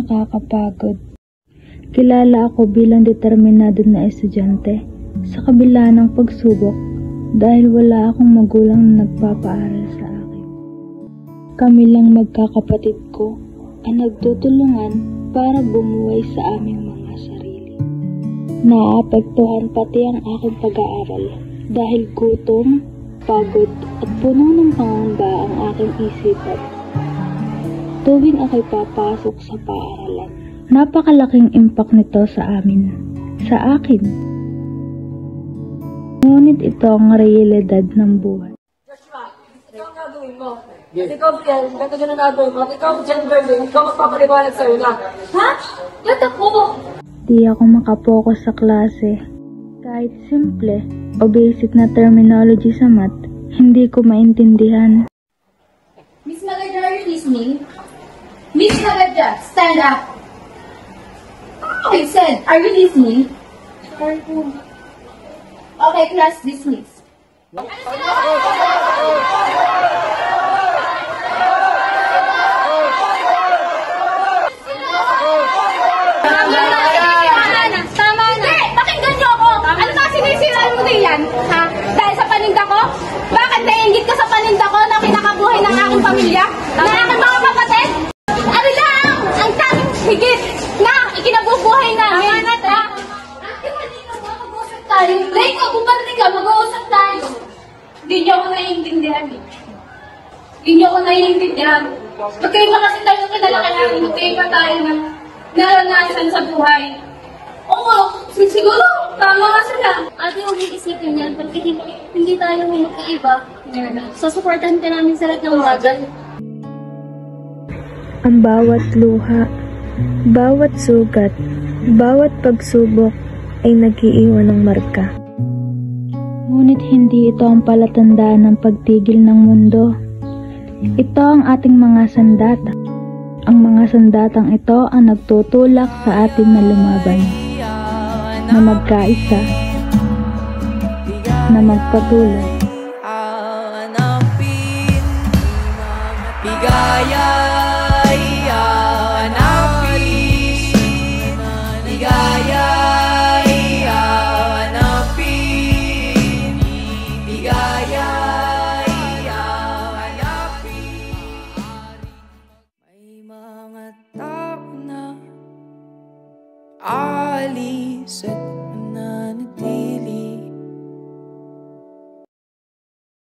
nakakapagod. Kilala ako bilang determinado na estudyante sa kabila ng pagsubok dahil wala akong magulang na nagpapaaral sa akin. Kami lang magkakapatid ko ang nagtutulungan para bumuhay sa aming mga sarili. Naapektuhan pati ang aking pag-aaral dahil gutom, pagod at puno ng pangamba ang aking isipan. Tuwing ako'y papasok sa paaralan, napakalaking impact nito sa akin. Ngunit ito ang realidad ng buhay. Joshua, ikaw ang gagawin mo. Yes. Ikaw, Biel, ganito dyan ang gagawin mo. Ikaw, gender din, ikaw magpapaliwanag sa'yo na. Ha? Ba't ako? Di ako makapokus sa klase. Kahit simple o basic na terminology sa math, hindi ko maintindihan. Miss Magadja, are you listening? Miss Magadja, stand up. I said, are you listening? Okay, class dismissed. Tama na! Pakinggan niyo ako! Ano ba sinisiran mo din yan? Ha? Dahil sa paninda ko? Bakit naiingit ka sa paninda ko na pinakabuhay ng aking pamilya? Na aking mga kapatid? Ano lang ang tanging higit na ikinabubuhay namin? Tama na, ta! Ate, kanina ba? Mag-uusap tayo. Like, bumalik ka, mag-uusap tayo. Hindi niyo ako naiintindihan eh. Hindi niyo ako naiintindihan. Magkaiba kasi tayo ng kinalakihan. Magkaiba tayo ng naranasan sa buhay. Oo, siguro, tama nga sila. Ate, huwag mong isipin yan. Porque hindi tayo magkaiba. Sasuportahan ka namin sa lahat ng bagay. Ang bawat luha, bawat sugat, bawat pagsubok ay nag-iiwan ng marka. Ngunit hindi ito ang palatandaan ng pagtigil ng mundo. Ito ang ating mga sandata. Ang mga sandatang ito ang nagtutulak sa atin na lumaban, na magkaisa, na magpatuloy. Alis at